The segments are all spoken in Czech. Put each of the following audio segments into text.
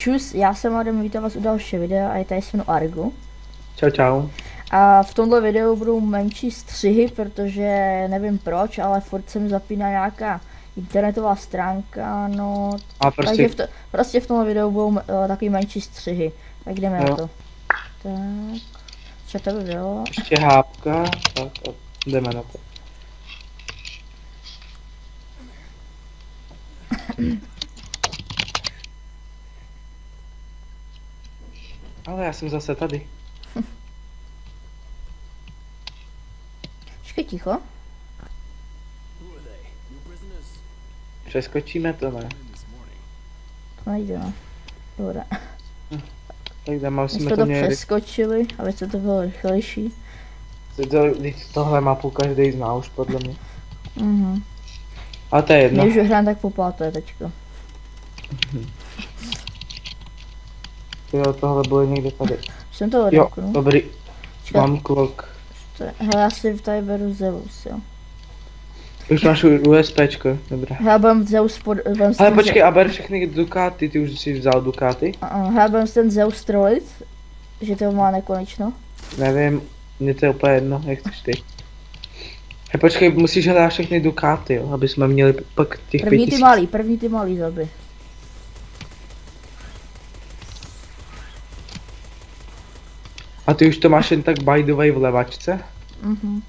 Čus, já jsem Adam, vítám vás u dalšího videa a je tady se mnou Argu. Čau, čau. A v tomto videu budou menší střihy, protože nevím proč, ale furt se mi zapíná nějaká internetová stránka, no. A Takže prostě v tomto videu budou takový menší střihy. Tak jdeme na to. Tak, co to by bylo? ještě hápka, tak a jdeme na to. Ale já jsem zase tady. Počkej ticho. Přeskočíme to, ne? To nejde, no. Dobré. Tak jdeme, My musíme jsme to to měli. přeskočili, aby se to bylo rychlejší. Tohle mapu každý zná už podle mě. Mhm. A to je jedno. My už hrám tak po páté teďko. Jo, tohle bylo někde tady. Jsem to Jo, odemknul. dobrý. Čekaj. Mám klok. Hele, já si tady beru Zeus, jo. Už máš USPčko, dobré. Já budem Zeus Ale počkej, a ber všechny Ducati, ty už jsi vzal Ducati? Já budem ten Zeus trollit, že to má nekonečno. Nevím, mně to je úplně jedno, jak chceš ty. Hej, počkej, musíš hledat všechny Ducati, jo, aby jsme měli pak těch První 5000. první ty malý zaby. A ty už to máš jen tak by the way v levačce? Mhm.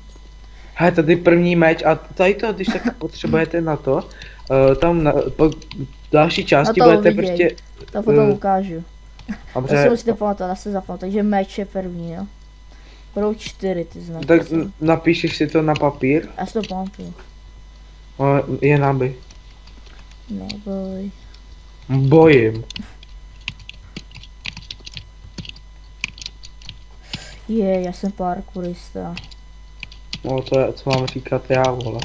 Hej, tady první meč a tady to, když tak potřebujete na to, tam na další části to budete uviděj. prostě, To potom ukážu. To si dobře, musíte pamatovat, já se zapamatuju, takže meč je první, jo. Budou 4 ty znaky. tak napíšeš si to na papír, Já si to pamatuju. je naby. Neboj. Bojím. Já jsem parkourista. No to je, co mám říkat já, vole.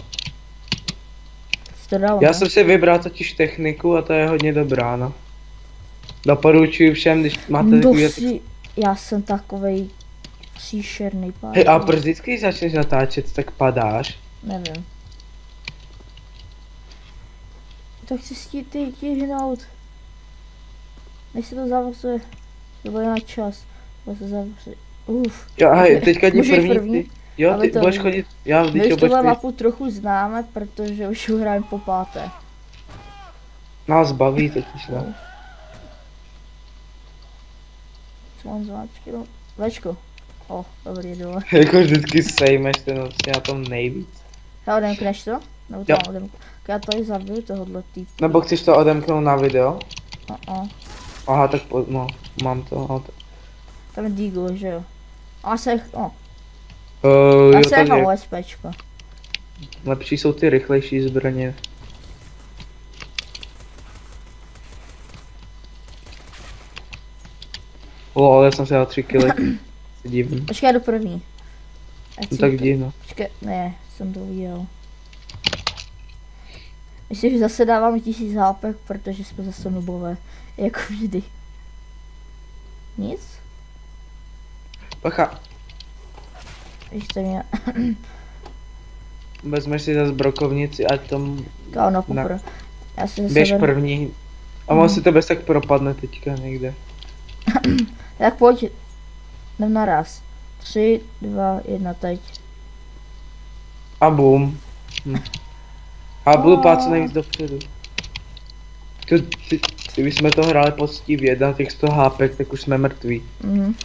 Jsi to dal, Já ne? jsem si vybral totiž techniku a to je hodně dobrá, no. Doporučuji všem, když máte takový... Já jsem takovej příšerný pár. Hej, a proč vždycky, když začneš natáčet, tak padáš? Nevím. To chci stihnout. Než se to zavře. To bude na čas. To se zavře. Jo, hej, teďka dní Můžu jít první, ty, jo, aby ty to budeš ví. chodit, já My vždyť už tuhle budeš mapu trochu známe, protože už ji hrajeme po páté. nás baví totiž, no. Co mám zváčky? No, Večko. Dobrý, dole. Jako vždycky sejmeš ten vlastně na tom nejvíc. Já odemkneš to? Nebo to Jo. mám odemknout? Já tady zabiju tohohle týpka. Nebo chceš to odemknout na video? Aha, tak no, mám to, no, Tam je Deagle, že jo? Já se jo, nechám takže OSPčko. lepší jsou ty rychlejší zbraně. Já jsem si dal 3 kily, se divím. Počkej, do první. No, tak jdi, no. Počkej, ne, jsem to udělal. Myslím, že zase dáváme 1000 hápek, protože jsme zase nubové. Jako vždy. Nic? Pacha, Ještě mě... vezmeš si zase brokovnici, ať tam Kámo, na poprvé. Já si zase běž beru- první. A on si to bez tak propadne teďka někde. Tak pojď. Jdem naraz. 3, 2, 1, teď. A boom. A budu pát co nejvíc dopředu. Kdybychom to hráli poctivě na těch 100 hápek, tak už jsme mrtví. Mhm.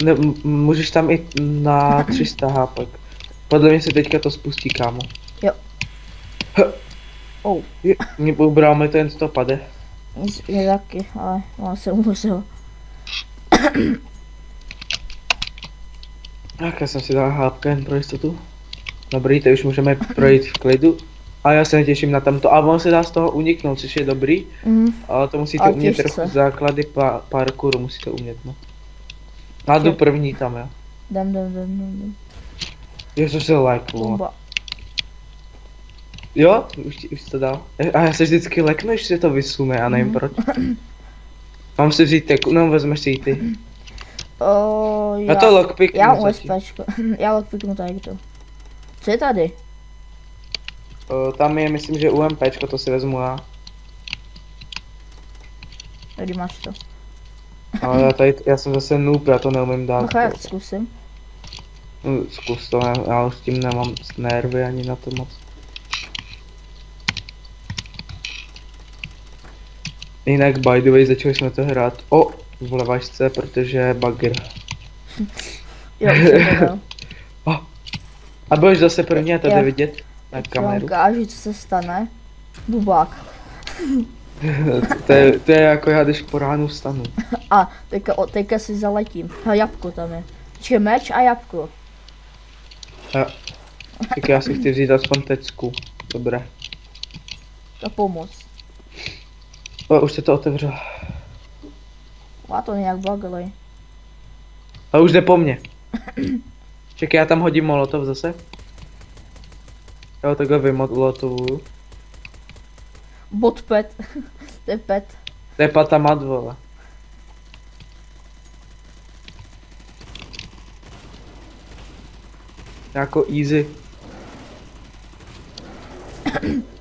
Ne, můžeš tam i na 300 hápek. Podle mě se teďka to spustí, kámo. Jo. Oh. Mě ubral mi to jen 100 pade. Mě taky, ale mám se umřel. Tak já jsem si dal hápka jen pro jistotu. Dobrý, teď už můžeme projít v klidu. A já se těším na tamto. A on se dá z toho uniknout, což je dobrý. Ale to musíte A umět těžce. trochu základy parkouru, musíte umět, no. A jdu první tam, jo. Jdem. Jo, co se leklo. Bomba. Jo, už to dal. A já se vždycky leknu, když se to vysune, a nevím proč. Mám si vzít teku, no vezmeš si ji ty. Na to lockpick. Já mám OSPčko. Já lockpicknu tady to. Co je tady? Tam je, myslím, že UMPčko, to si vezmu já. Tady máš to. Ale já jsem zase noob, já to neumím dát. No já zkusím. Zkus to, já už s tím nemám nervy ani na to moc. Jinak by the way začali jsme to hrát v levačce, protože je bugger. Jo, už jsem to dal. A budeš zase první a tady Já- vidět na Co vám kameru. ukážu, co se stane. Bubák. To je jako já, když po ránu vstanu. A teďka si zaletím. A jabko tam je. Počkej, meč a jabko. Tak já si chci vzít aspoň tecku. Dobré. To pomoc. Už se to otevřelo. Má to nějak bagely. A už jde po mně. Čekaj, já tam hodím molotov zase. Jo, takhle vymolotovuju. Bot pet. To je pet. To je patamat, vole. Jako easy.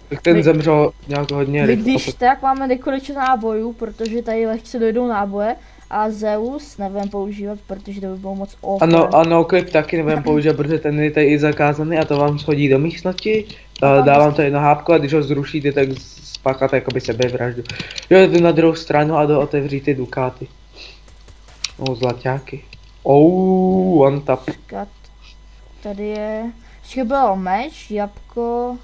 Tak ten zemřel nějak hodně My rychle. když tak máme nekonečně nábojů, protože tady lehce dojdou náboje. A Zeus nebudeme používat, protože to by bylo moc OP. Ano, a noclip taky nebudem používat, protože ten je tady i zakázaný a to vám shodí do místnosti. tam Dávám to jedno hápko a když ho zrušíte, tak spácháte jakoby sebevraždu. Jo, jdu na druhou stranu a otevří ty dukáty. Zlaťáky. One tap. Počkat. Tady je... Ještě bylo meč, jabko,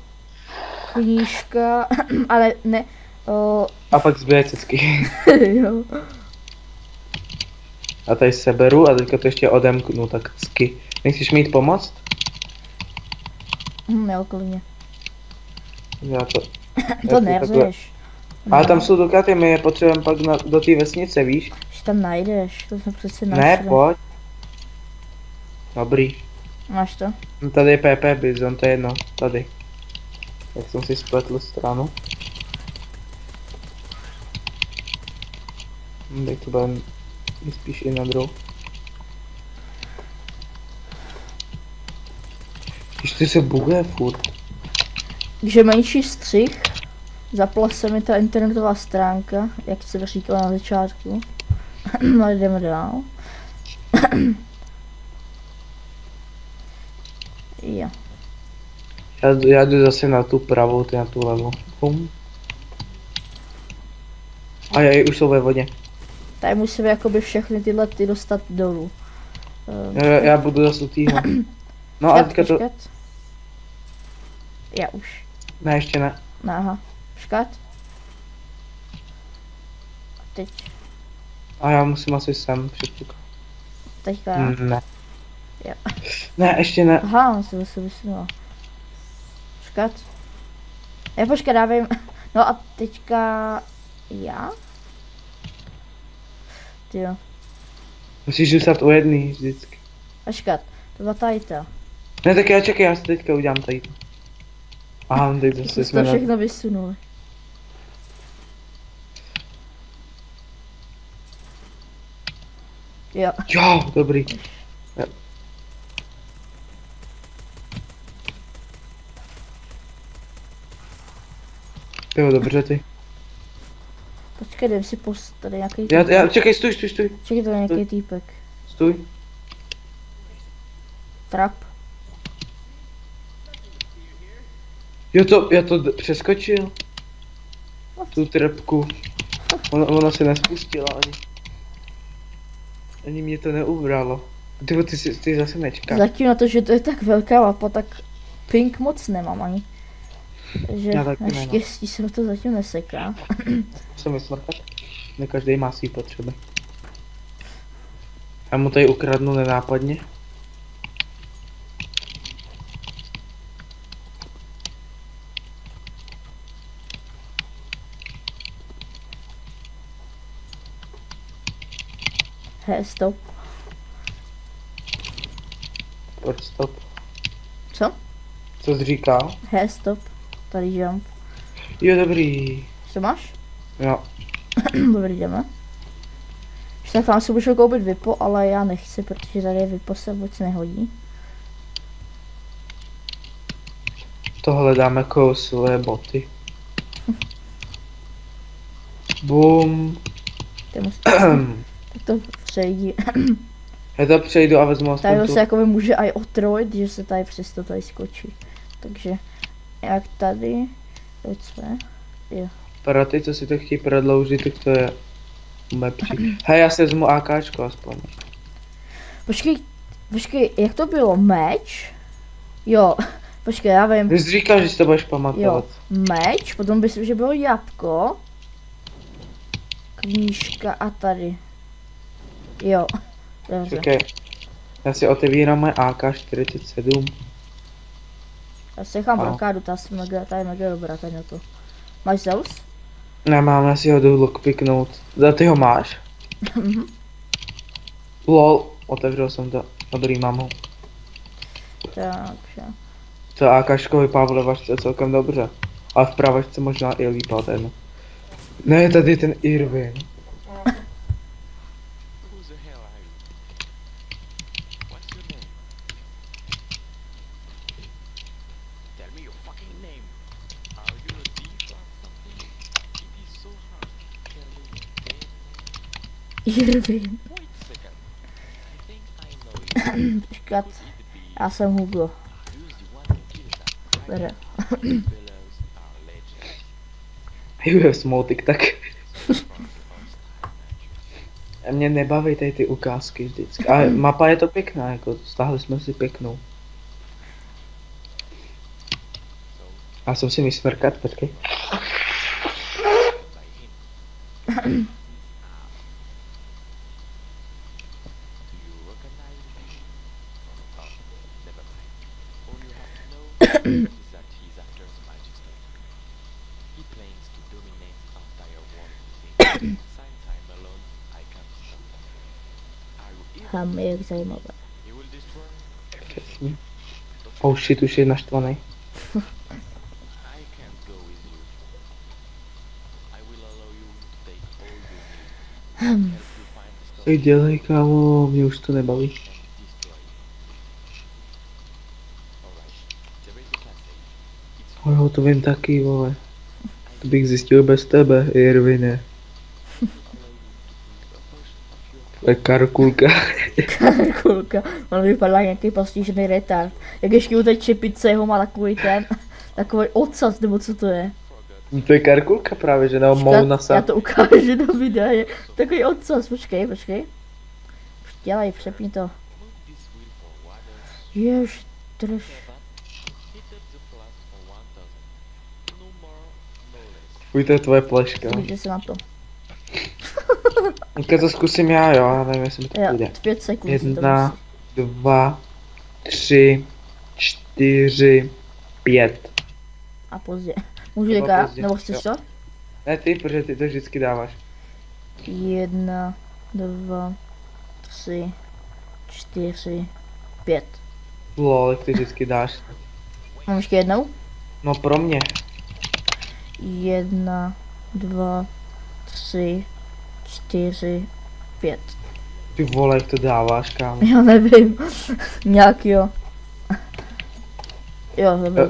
knížka, ale ne... A pak zbije cecky. jo. A tady seberu a teďka to ještě odemknu, tak cky. Nechceš mít pomoct? Jo, klidně. Já to... To neřeš. Ale tam jsou dukáty, my je potřebujeme pak do té vesnice, víš? Že tam najdeš, to jsme přece Ne, našli. pojď. Dobrý. Máš to? No tady je PP Bizon, to je jedno, tady. Tak jsem si spletl stranu. Tak to bude spíš i na druhou. Ještě se buguje furt. Takže menší střih, zapla se mi ta internetová stránka, jak jsem říkala na začátku. No jdeme dál. Jo. Já jdu zase na tu pravou, ty na tu levou. Bum. A už jsou ve vodě. Tady musíme jakoby všechny tyhle ty dostat dolů. Já budu zase u týho. No a teďka to... Počkat. Já už. Ne, ještě ne. No, aha. Počkat. A teď. A já musím asi sem předtím. Teďka. Ne. Jo. Ne, ještě ne. Aha, on se zase vysunula. Počkat. Já počkat, dávím. No a teďka já? Tyjo. Musíš zůstat u jedný vždycky. Počkat, to byla tady ta. Ne, tak já čekaj, já si teďka udělám tady to. Aha, teď zase Jsme jsme to na... všechno vysunuli. Jo. Jo, dobrý. Jo. Jo, dobře ty. Počkej, jdem si tady nějaký Čekaj, stůj. Čekaj, to je nějaký týpek. Stůj. Trap. Jo, já to přeskočil. Tu trepku. Ona se nespustila ani. Ani mě to neubralo. Ty zase nečkáš. Zatím na to, že to je tak velká mapa, tak ping moc nemám ani. Takže Já taky nemám. naštěstí se to zatím neseká. Musím vysmrkat. Ne každý má svý potřeby. Já mu tady ukradnu nenápadně. Stop. Pojď stop. Co? Co jsi říkal? Stop. Tady jump. Jo, dobrý. Co máš? Jo. Dobrý, jdeme. Už tak vám si můžu koupit Vipo, ale já nechci, protože tady Vipo se vůbec nehodí. Tohle dáme kousové boty. Bum. Ty musíš, tak to přejdi. Já to přejdu a vezmu Tady aspoň tu. se jako může aj otrojit, že se tady přesto tady skočí. Takže, jak tady, teď jsme, jo. Pro ty, co si to chtějí prodloužit, tak to je lepší. Hej, já si vezmu AKčko aspoň. Počkej, jak to bylo? Meč? Jo, počkej, já vím. Ty jsi říkal, že si to budeš Jo, pamatovat. meč, potom myslím, že bylo jabko. Knížka a tady. Jo, dobře. Okay. Já si otevírám moje AK-47. Já si nechám Ano. blokádu, ta je mega dobrá, tady na to. Máš Zeus? Nemám, já si ho jdu lockpicknout. Za ty ho máš? Lol, otevřel jsem to. Dobrý, mám ho. Takže. To AKčko vypadá v levačce celkem dobře. A v pravačce možná i líp, ale to je jedno. Ne, tady je ten Irvin. Who the hell are you? What's your name? Tell me your fucking name. Are you a thief or something? It is so hard. Tell me your damn name. Irvin. Wait a second. I think I know you. Počkat, Could it be já jsem Hugo. who's the one who killed that Bere. fellows are legends Jo, smotik, tak. from the first time, actually. Mě nebaví tady ty ukázky vždycky. Ale mapa je to pěkná, jako stáhli jsme si pěknou. Já jsem si vysmrkat, počkej. By him. Do you recognize him? Oh, never mind. All you have to know is that he's after His Majesty. He plans to dominate the entire world within. Since I'm alone, I can't stop him. Are you evil? Ham, jak zajímavé. He will destroy. Přesně. Oh shit, už je naštvaný. I can't go with you. I will allow you to take all you need. Help you find the Co stone dělej, kámo, mě už to nebaví. and destroy it. Alright, there is a passage. It's Oh, jo, to vím taky, vole. To bych zjistil bez tebe, Irvine. To je karkulka. Kulka, on vypadá jak nějaký postižený retard. Jak ještě u té čepice ho má takový ten, takový ocas, nebo co to je. To je karkulka právě, že na mou Já nasa. to ukážu do videa, je takový ocas, počkej. Už dělej, přepni to. move this wheel for water. Jež, drž. Hit up the flask for 1000. No more, no less. Uj, to je tvoje pleška. Podívejte se na to. Teďka to zkusím já nevím, jestli mi to Jo, půjde. 5 sekund. si to 1, musí. 2, 3, 4, 5. A pozdě. Můžu To bylo teďka, pozdě, nebo chceš jo. to? Ne ty, protože ty to vždycky dáváš. 1, 2, 3, 4, 5. Lol, jak ty vždycky dáš. Mám ještě jednou? No pro mě. 1, 2, 3, 4, 5. Ty vole, jak to dáváš, kámo. Já nevím. Nějak jo. Jo, dobrý,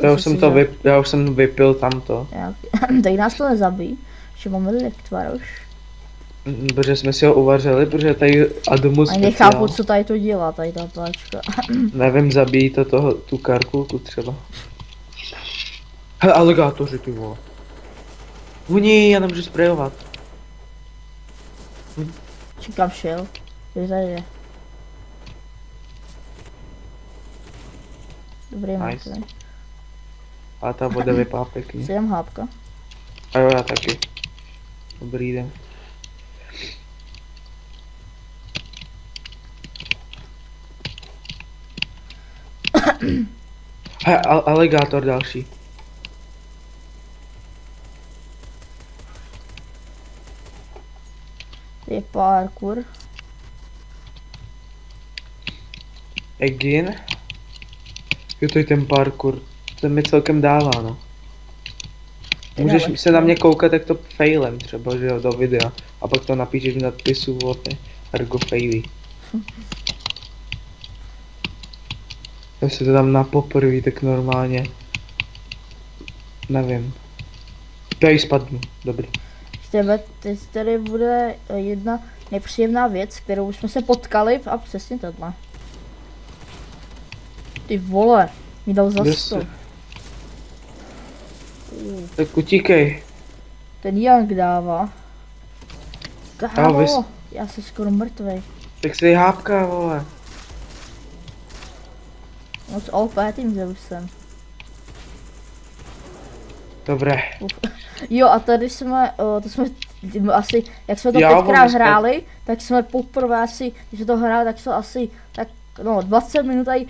Já už jsem vypil tamto. Tady nás to nezabíjí, že máme lektvaroš. Protože jsme si ho uvařili, protože tady Adamus A nechápu, co tady to dělá, tady ta páčka. Nevím, zabíjí to tu karkulku třeba. Hele, aligátoři, ty vole. Oni, já nemůžu sprejovat. Čekám šel. Je tady je. Dobrý Nice. nice. Ale ta voda vypadá pěkně. Si dám hápka. A jo, já taky. Dobrý den. Hej, aligátor další. Je parkour. Again. Jo, to je ten parkour. To mi celkem dává, no. Můžeš se na mě koukat, jak to failem třeba, že jo, do videa. A pak to napíšeš v nadpisu, vole, ergo faily. Jestli to tam na poprvé, tak normálně. Nevím. Tady spadnu, dobrý. Teď tady bude jedna nepříjemná věc, kterou už jsme se potkali a přesně tohle. Ty vole, mi dal za Kde 100. jsi? Tak utíkej. Ten Young dává. A Kámo, já jsem skoro mrtvej. Tak si hápka, vole. Moc OP tím, že už jsem. Dobré. Jo a tady jsme, to jsme asi, jak jsme to Jo, pětkrát my jsme- hráli, tak jsme poprvé asi, když jsme to hráli, tak jsme asi, tak no 20 minut tady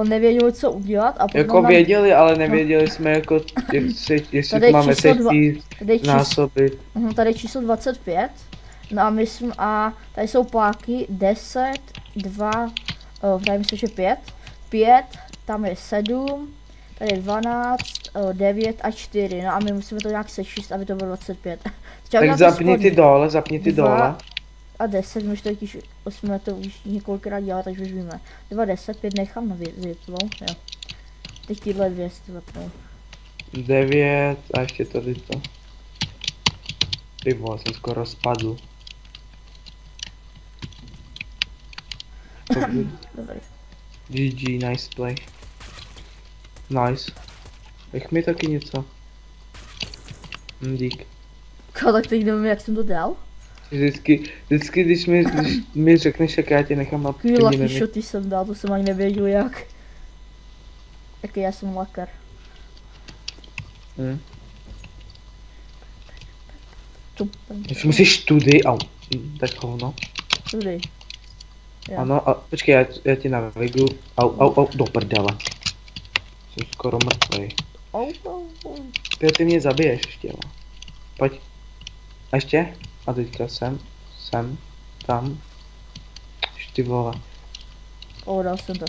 nevěděli co udělat a potom Jako nám, věděli, ale nevěděli jsme jako, jestli Tady je to máme číslo dva. sejít, tady je násobit. tady je číslo 25, no a my jsme, a tady jsou páky 10, 2, tady myslím, že 5, tam je 7, tady je 12, 9 a 4, no a my musíme to nějak sečíst, aby to bylo 25. Tak zapni ty dole, zapni ty Dva. dole. A 10, my už to totiž jsme to už několikrát dělali, takže už víme. 2, 10, 5 nechám na vyplou, jo. Teď tyhle dvě si zapnou. 9 a ještě tady to. Ty vole, jsem skoro spadl. Dobrý. GG, nice play. Nice. Nech mi taky něco. Dík. Tak teď nevím, jak jsem to dal. Vždycky když mi řekneš, jak já tě nechám, a ty Takový mi lucky nevíš. shoty jsem dal, to jsem ani nevěděl jak. Jaký já jsem lakar. Hm. Super. Když musíš tudy, au, tak hovno. Tudy. Jo. Ano, a počkej, já ti navigu. Au, do prdele. Jsem skoro mrtvej. Ty mě zabiješ ještě, jo. Pojď. A ještě? A teďka sem, tam. Ještě ty vole. Dal jsem to.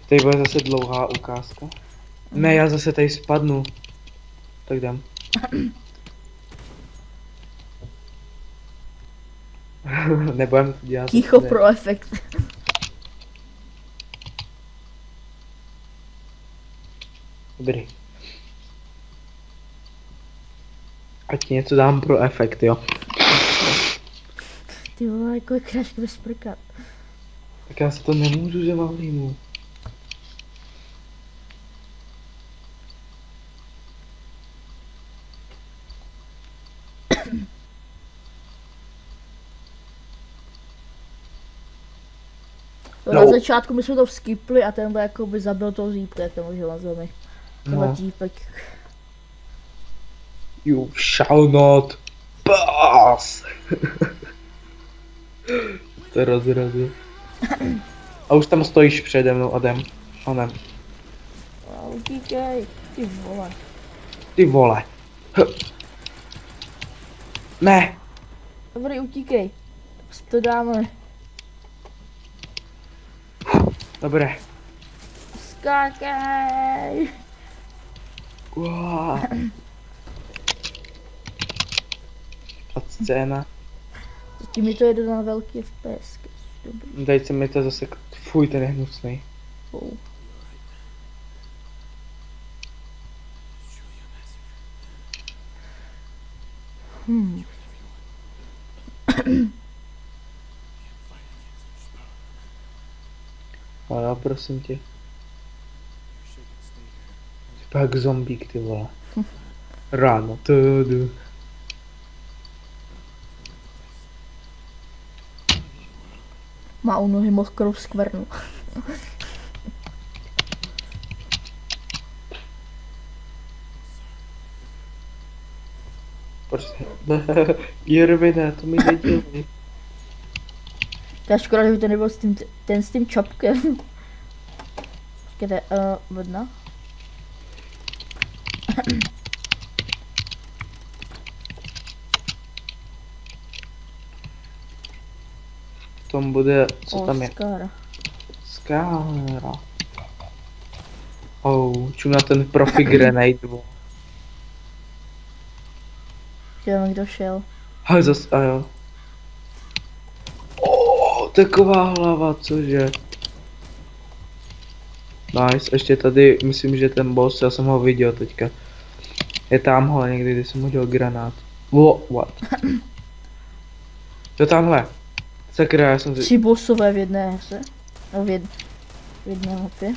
Tady bude zase dlouhá ukázka. Ne, já zase tady spadnu. Tak jdem. Nebudem to dělat. Ticho ne. pro efekt. Dobrý. Ať ti něco dám pro efekt, jo. Ty vole, jako je krášky bez prkat. Tak já se to nemůžu, že mám rýmu. Na No. začátku my jsme to skipli a tenhle jako by zabil toho zípka, jak to může na zemi. Tenhle No. típek. You shall not pass. To je rozrazil. A už tam stojíš přede mnou, Adem. Onem. Utíkej, ty vole. Ty vole. Ne. Dobrý, utíkej. Si to dáme. Dobré. Skákej. Uá. A scéna. Zatím mi to jede na velký FPS. Dobrý. Dej se mi to zase, fuj, ten je hnusný. Oh. Ale prosím tě. Pak zombík, ty vole. Ráno, tudu. Má u nohy mokrou skvrnu. Prostě. Jirvine, to mi nedělej. To je škoda, že by to nebyl s tím, ten s tím čapkem. Počkejte, vodna. V tom bude, co tam je? Oscar. Skára. Čum na ten profi grenade. Nevím, kdo šel. Ale zas, a jo. Taková hlava, cože? Nice, ještě tady, myslím, že ten boss, já jsem ho viděl teďka. Je tamhle někdy, kde jsem hodil granát. What? Jo, tamhle. Sakra, já jsem si... 3 bossové v jedné hře. No v jedné mapě.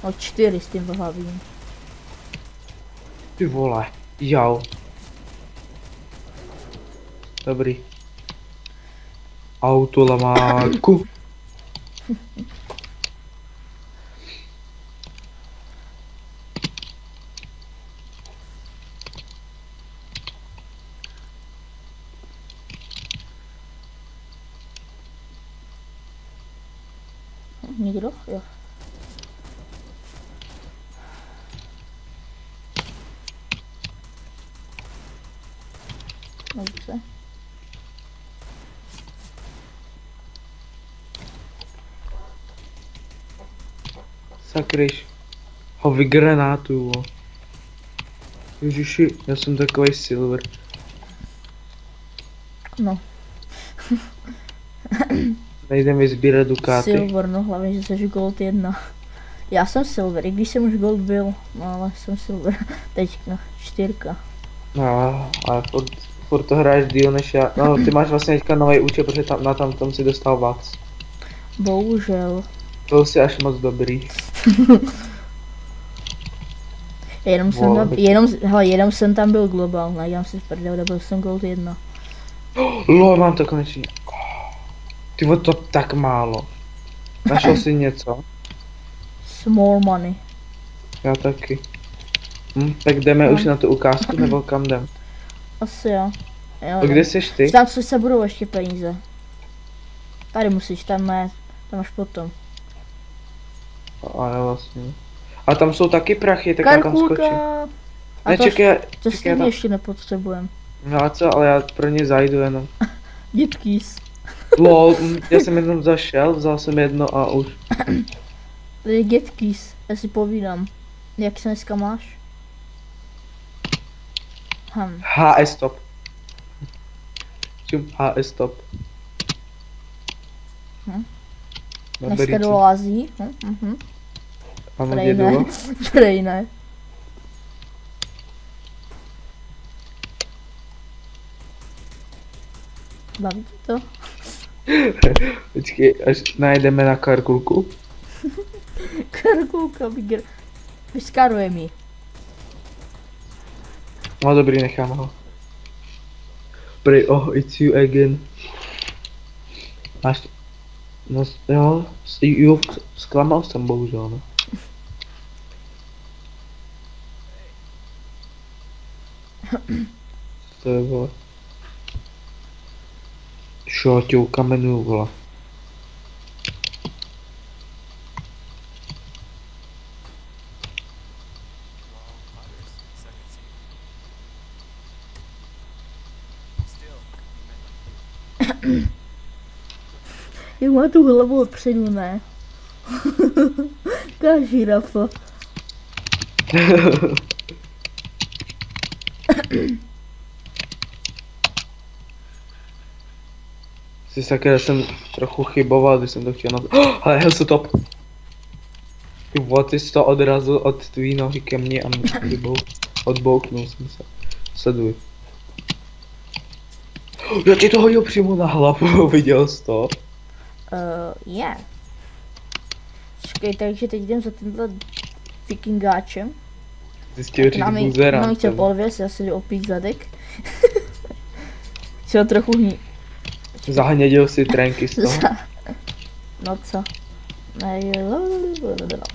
No 4 s tím hlavním. Ty vole. Jau. Dobrý. Autolamáku. Nikdo? Jo. Dobře. Sakryš. Hovy granátů. Ježiši, já jsem takový silver. No. Nejdem vyzbírat dukáty. Silver, no hlavně, že jsi gold 1. Já jsem silver, i když jsem už gold byl, no ale jsem silver. Teď no, 4. No, ale furt to hraješ díl než já. No, ty máš vlastně teďka nový účet, protože tam si dostal vac. Bohužel. Byl jsi až moc dobrý. Jenom jsem tam byl globál, nedělám si v prdel, byl jsem gold 1. Lol, mám to konečně. Ty vole, to tak málo. Našel jsi něco? Small money. Já taky. Tak jdeme už na tu ukázku, nebo kam jdem? Asi jo. To kde jsi ty? Tam co se budou ještě peníze. Tady musíš, tam až potom. Ale vlastně. A tam jsou taky prachy, tak já tam skočím. Karkulka! Ne, čekaj, To čekaj, stejně ještě nepotřebujeme. No a co, ale já pro ně zajdu jenom. Dětkýs. Lol, já jsem jenom zašel, vzal jsem jedno a už. Tady je Getkýs, já si povídám. Jak se dneska máš? HS stop. Čum, HS stop. Dneska dolází. Ano, Prej ne. dědulo. Prej ne. Baví tě to? Počkej, až najdeme na karkulku. Karkulka vyskaruje mi. No dobrý, nechám ho. Pray, oh, it's you again. Máš... No, jo, zklamal jsem bohužel, no. To je, vole. Šo, tě ukamenuju, vole. Jak má tu hlavu odpředu, ne? Jaká žirafa. Si sakra, jsem trochu chyboval, když jsem to chtěl ale Hellstop. Ty vole, ty jsi to odrazil od tvý nohy ke mně a odbouknul jsem se. Sleduj. Já ti to hodil přímo na hlavu, viděl jsi to? Yeah. Počkej, takže teď jdem za tímhle vikingáčem. Zjistil, že jsi buzera. Nám chtěl podvěs, já si jdu opít zadek. Chtěl trochu Zahněděl si trenky z toho. No co? Ne,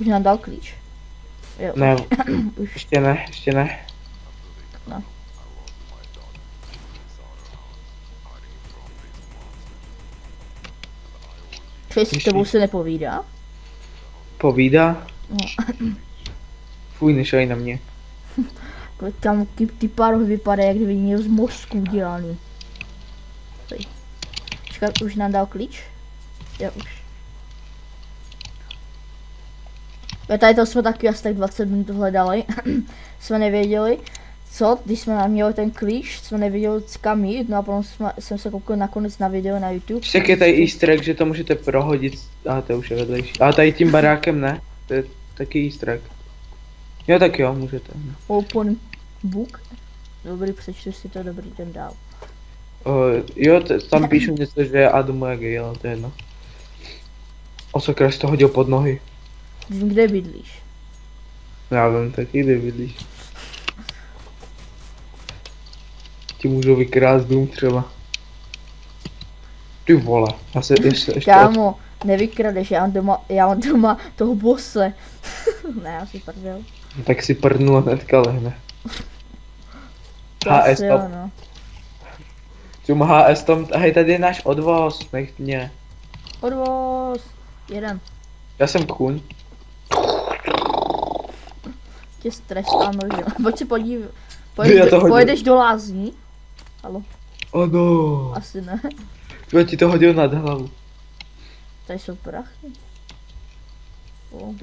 už nám dal klíč. Jo, Ne, už. ještě ne, ještě ne. No. Čej s tebou se nepovídá? Povídá? No. Fuj, nešaj na mě. Tam ty pár vypadá, jak kdyby měl z mozku udělaný. Počkat, už nám dal klíč? Jo, už. Tady to jsme taky asi tak 20 minut hledali. Jsme nevěděli, co, když jsme měli ten klíč, jsme nevěděli kam jít, no a potom jsem se koukal nakonec na video na YouTube. Však je tady easter egg, že to můžete prohodit, a to už je vedlejší. A tady tím barákem ne, to je taky easter egg. Jo tak jo, můžete. Open book. Dobrý, přečtu si to, dobrý, den dál. Jo, tam píšu něco, že Adam je gay, ale to je jedno. O sakra, jsi to hodil pod nohy. Vím, kde bydlíš. Já vím taky, kde bydlíš. Ti můžu vykrást dům třeba. Ty vole, já se ještě Kámo, nevykradeš, já mám doma toho bose. Ne, já si prdel. Tak si prdnu a hnedka lehne. To HS asi jo, top. no. Čum HS tom, hej, tady je náš odvoz, nech mě. Odvoz. Jeden. Já jsem kůň. Tě strestám nožem. Pojď se podívat. Já to hodím. Pojedeš do lázní? Halo, Ano. asi ne. Já ti to hodil nad hlavu. Tady jsou prachy. O.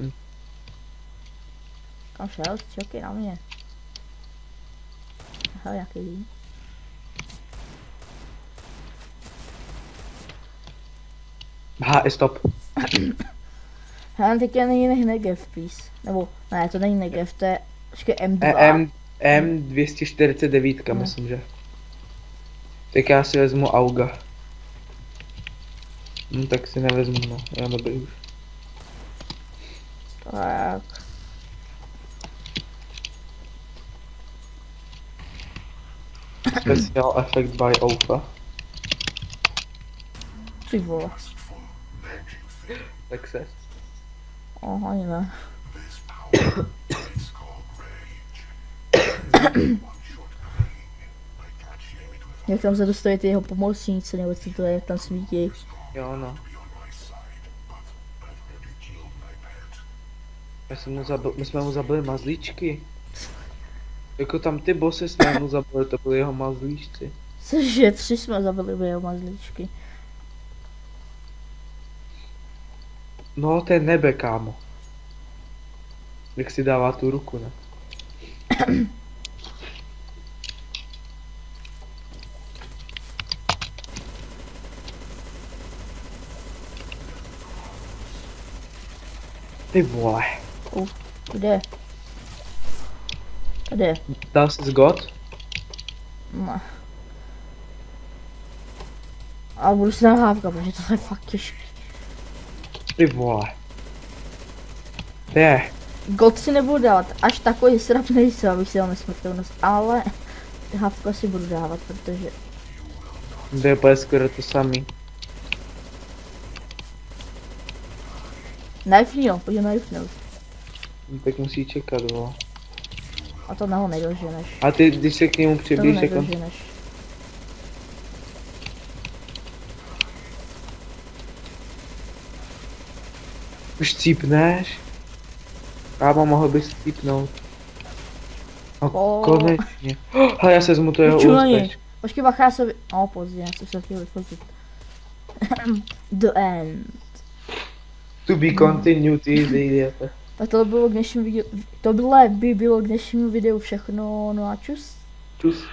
Kam šel? Čekej na mě. Aha, jaký ví. HS top. Hele, teďka není Negev, please. Nebo, ne, to není Negev, to je ještě M2. M249, No. myslím, že. Tak já si vezmu Auga. No tak si nevezmu, no. Já dobrý už. Tak. Special effect by Alpha. Ty vole. Success. Aha, ne. Jak tam se dostaví ty jeho pomocníci, nebo co to je, jak tam svítí. Jo, no. My jsme mu zabili mazlíčky. Jako tam ty bossy jsme mu zabili, to byly jeho mazlíčci. Cože, 3 jsme zabili jeho mazlíčky. No, to je nebe, kámo. Jak si dává tu ruku, ne? Ty vole. Kde? Kde? Dal jsi God? Ne. Ale budu si nahávka, protože to je fakt těžké. Ty vole. Je. God si nebudu dávat, až takový srap nejsem, abych si dal nesmrtelnost, ale hávku si budu dávat, protože To je skoro to samý. knifnil, pojď knifnout. No, tak musí čekat, vole. A to naho nedoženeš. A ty, když se k němu To přiblíž, jak on... nedoženeš. Už cípneš? Kámo, mohl bys cípnout. No, O. konečně. Hele, já se zmu to jeho Ču na něj. úspěch. Počkej, bacha, já se no, pozdě, já jsem se chtěl vyfotit. The end. To be continued, ty idiote. Tak to bylo k dnešnímu videu, tohle by bylo k dnešnímu videu všechno, no a čus. Čus.